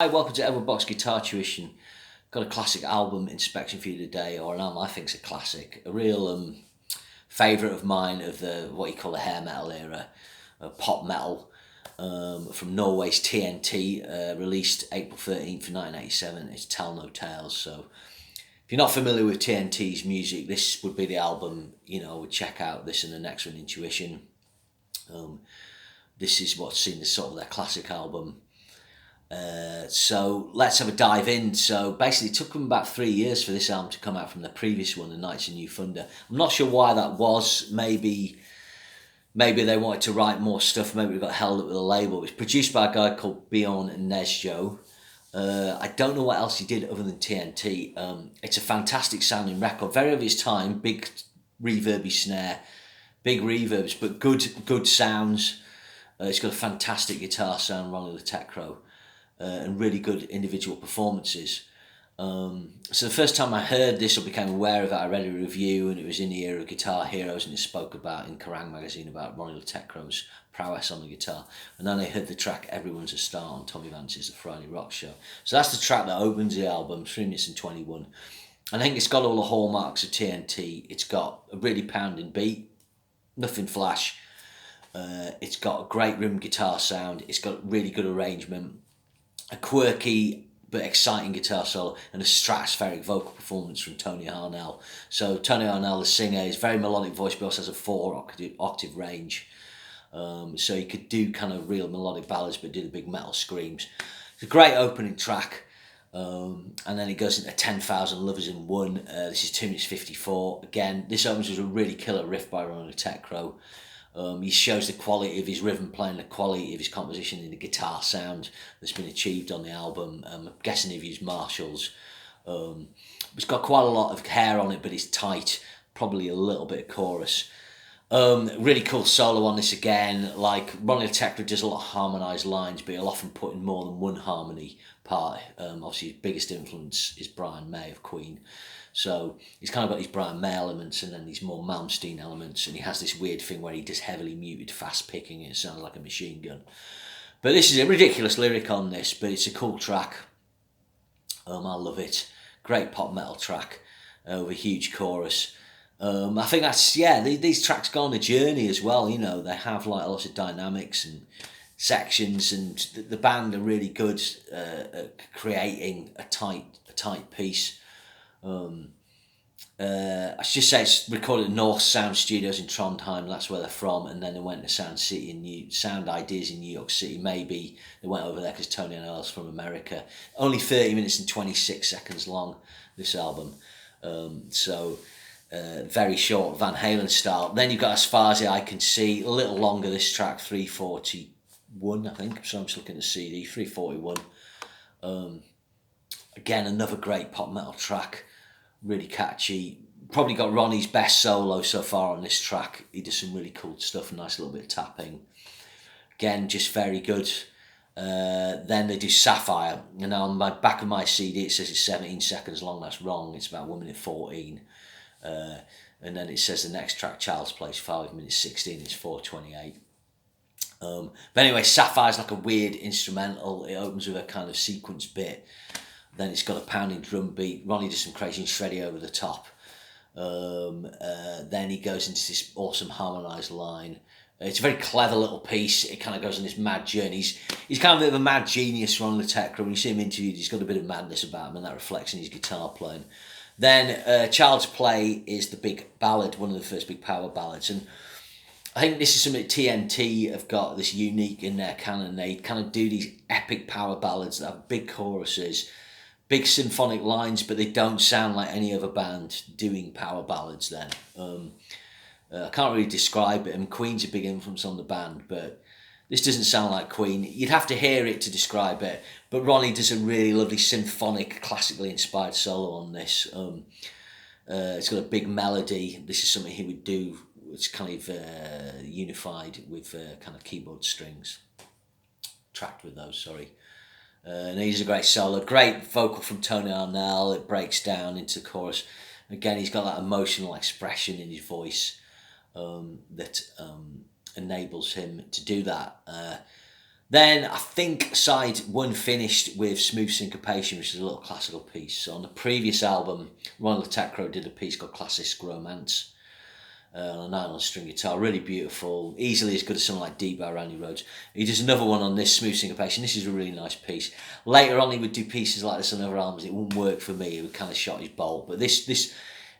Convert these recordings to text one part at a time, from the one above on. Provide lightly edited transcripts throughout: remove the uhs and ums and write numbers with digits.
Hi, welcome to Edward Box Guitar Tuition. Got a classic album inspection for you today, or an album I think is a classic, a real favourite of mine of the what you call the hair metal era, pop metal, from Norway's TNT, released April 13th, 1987. It's Tell No Tales. So if you're not familiar with TNT's music, this would be the album, I would check out. This and the next one, Intuition. This is what's seen as sort of their classic album. So let's have a dive in. So basically it took them about 3 years for this album to come out from the previous one, The Knights of New Thunder. I'm not sure why that was. Maybe they wanted to write more stuff. Maybe it got held up with a label. It was produced by a guy called Bjorn Nesjo. I don't know what else he did other than TNT. It's a fantastic sounding record, very of its time. Big reverby snare, big reverbs, but good sounds. It's got a fantastic guitar sound, Ronni Le Tekro. And really good individual performances. So the first time I heard this or became aware of it, I read a review, and it was in the era of Guitar Heroes, and it spoke about in Kerrang magazine about Ronni Le Tekro's prowess on the guitar. And then I heard the track Everyone's a Star on Tommy Vance's The Friday Rock Show. So that's the track that opens the album, 3 minutes and 21. I think it's got all the hallmarks of TNT. It's got a really pounding beat, nothing flash. It's got a great rhythm guitar sound. It's got really good arrangement, a quirky but exciting guitar solo, and a stratospheric vocal performance from Tony Harnell. So Tony Harnell, the singer, is very melodic voice, but also has a 4-octave range. So he could do kind of real melodic ballads, but do the big metal screams. It's a great opening track. And then it goes into 10,000 Lovers in One. This is 2 minutes 54. Again, this opens with a really killer riff by Ronni Le Tekro. He shows the quality of his rhythm playing, the quality of his composition in the guitar sound that's been achieved on the album. I'm guessing he's used Marshalls. It's got quite a lot of hair on it, but it's tight, probably a little bit of chorus. Really cool solo on this again. Like Ronni Le Tekro does a lot of harmonised lines, but he'll often put in more than one harmony part. Obviously, his biggest influence is Brian May of Queen. So he's kind of got these Brian May elements and then these more Malmsteen elements, and he has this weird thing where he does heavily muted fast picking, and it sounds like a machine gun. But this is a ridiculous lyric on this, but it's a cool track. I love it. Great pop metal track with a huge chorus. I think that's, these tracks go on a journey as well. They have like lots of dynamics and sections, and the band are really good at creating a tight piece. I should just say it's recorded at North Sound Studios in Trondheim. That's where they're from, and then they went to Sound Ideas in New York City. Maybe they went over there because Tony Harnell's from America. Only 30 minutes and 26 seconds long, this album. Very short, Van Halen style. Then you've got As Far As the Eye Can See, a little longer, this track, 3:41, I think. So I'm just looking at the CD, 3:41. Again, another great pop metal track, really catchy. Probably got Ronnie's best solo so far on this track. He does some really cool stuff, a nice little bit of tapping. Again, just very good. Then they do Sapphire, and on my back of my CD it says it's 17 seconds long. That's wrong. It's about 1 minute 14. And then it says the next track, Child's Play, 5 minutes 16. It's 4:28. But anyway, Sapphire's like a weird instrumental. It opens with a kind of sequence bit. Then it's got a pounding drum beat. Ronnie does some crazy shreddy over the top. Then he goes into this awesome harmonised line. It's a very clever little piece. It kind of goes on this mad journey. He's kind of a bit of a mad genius, Ronni Le Tekro. When you see him interviewed, he's got a bit of madness about him, and that reflects in his guitar playing. Then Child's Play is the big ballad, one of the first big power ballads. And I think this is something that TNT have got this unique in their canon. They kind of do these epic power ballads that have big choruses, big symphonic lines, but they don't sound like any other band doing power ballads then. I can't really describe it, and Queen's a big influence on the band, but this doesn't sound like Queen. You'd have to hear it to describe it, but Ronnie does a really lovely symphonic, classically inspired solo on this. It's got a big melody. This is something he would do. It's kind of unified with kind of keyboard strings. Tracked with those, sorry. And he's a great solo, great vocal from Tony Harnell. It breaks down into the chorus. Again, he's got that emotional expression in his voice that enables him to do that. Then I think side 1 finished with Smooth Syncopation, which is a little classical piece. So on the previous album, Ronni Le Tekro did a piece called Classic Romance on a 9-on string guitar, really beautiful, easily as good as something like Deep by Randy Rhoads. He does another one on this, Smooth Syncopation. This is a really nice piece. Later on he would do pieces like this on other albums. It wouldn't work for me, it would kind of shot his bolt. But this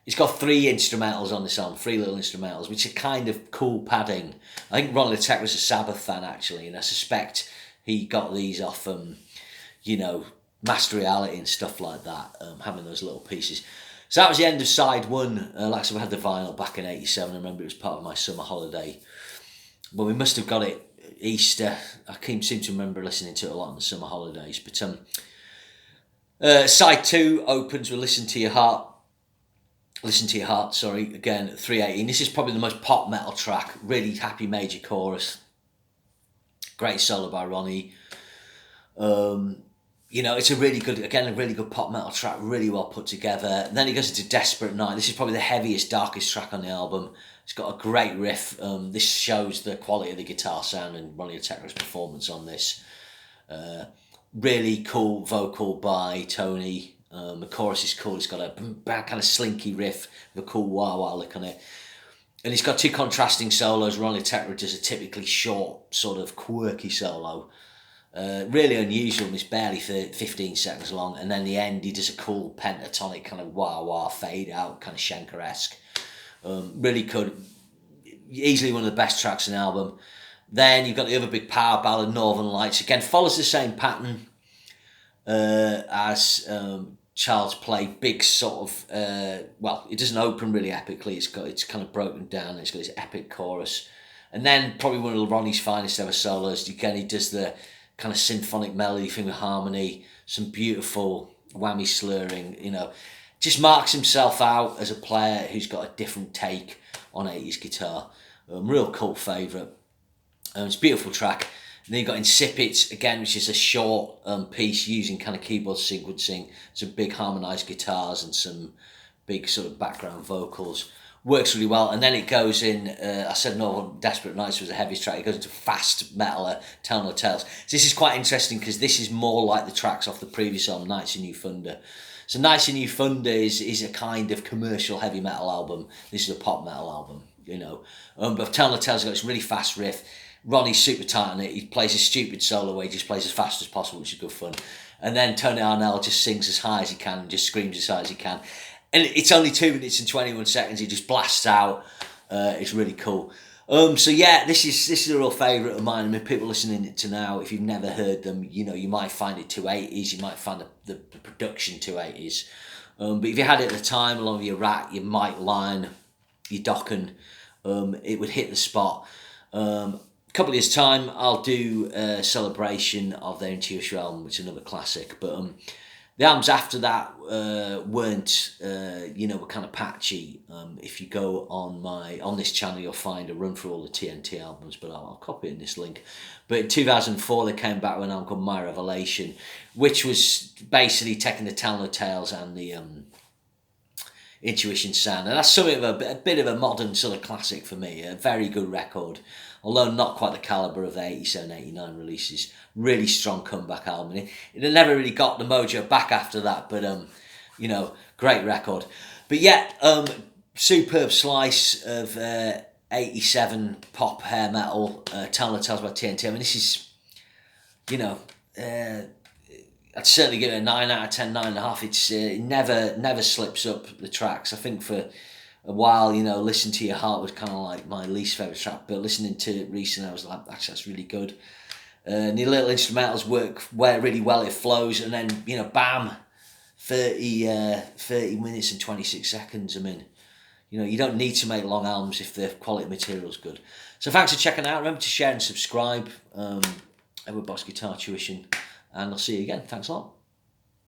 it's got 3 instrumentals on this album, 3 little instrumentals, which are kind of cool padding. I think Ronni Le Tekro was a Sabbath fan, actually, and I suspect he got these off, Master Reality and stuff like that, having those little pieces. So that was the end of side 1. Like I said, we had the vinyl back in '87. I remember it was part of my summer holiday. Well, we must have got it Easter. I seem to remember listening to it a lot in the summer holidays. But side 2 opens with Listen to Your Heart, again, 318. This is probably the most pop metal track. Really happy major chorus. Great solo by Ronnie. It's a really good pop metal track, really well put together. And then he goes into Desperate Night. This is probably the heaviest, darkest track on the album. It's got a great riff. This shows the quality of the guitar sound and Ronni Le Tekro's performance on this. Really cool vocal by Tony. The chorus is cool. It's got a kind of slinky riff with a cool wah-wah lick on it. And it's got 2 contrasting solos. Ronni Le Tekro does a typically short, sort of quirky solo. Really unusual. It's barely 15 seconds long. And then the end, he does a cool pentatonic kind of wah-wah fade out, kind of Schenker-esque. Really good. Easily one of the best tracks in the album. Then you've got the other big power ballad, Northern Lights. Again, follows the same pattern as Child's Play. Big sort of, it doesn't open really epically. It's kind of broken down. It's got this epic chorus. And then probably one of Ronnie's finest ever solos. Again, he does the kind of symphonic melody thing with harmony, some beautiful whammy slurring, just marks himself out as a player who's got a different take on 80s guitar. Real cult favourite. It's a beautiful track. And then you've got Incipit, again, which is a short piece using kind of keyboard sequencing, some big harmonised guitars and some big sort of background vocals. Works really well. And then it goes in, I said no, Desperate Nights was the heaviest track. It goes into fast metaler, Tell No Tales. So this is quite interesting because this is more like the tracks off the previous album, Nights in New Thunder. So Nights in New Thunder is a kind of commercial heavy metal album. This is a pop metal album, But Tell No Tales got this really fast riff. Ronnie's super tight on it. He plays a stupid solo where he just plays as fast as possible, which is good fun. And then Tony Arnell just sings as high as he can and just screams as high as he can. And it's only 2 minutes and 21 seconds. He just blasts out. It's really cool. So yeah, this is a real favourite of mine. I mean, people listening to now, if you've never heard them, you might find it too 80s. You might find the production too 80s. But if you had it at the time, along with your Rat, your Mike Line, your Dokken, it would hit the spot. A couple of years' time, I'll do a celebration of their Intuition album, which is another classic. But the albums after that weren't, were kind of patchy. If you go on this channel, you'll find a run through all the TNT albums, but I'll copy it in this link. But in 2004, they came back with an album called My Revelation, which was basically taking the Tell No Tales and the Intuition sound. And that's something of a bit of a modern sort of classic for me. A very good record, although not quite the calibre of the 87, 89 releases. Really strong comeback album. It never really got the mojo back after that, but great record. But yeah, superb slice of 87 pop hair metal, Tell No Tales by TNT. I mean, this is, I'd certainly give it a 9 out of 10, 9.5. It's it never slips up the tracks. I think for a while, Listen to Your Heart was kind of like my least favourite track, but listening to it recently, I was like, actually, that's really good. And the little instrumentals work really well. It flows, and then bam, 30 minutes and 26 seconds. I mean, you don't need to make long albums if the quality material's good. So thanks for checking out. Remember to share and subscribe. Edward Boss Guitar Tuition, and I'll see you again. Thanks a lot.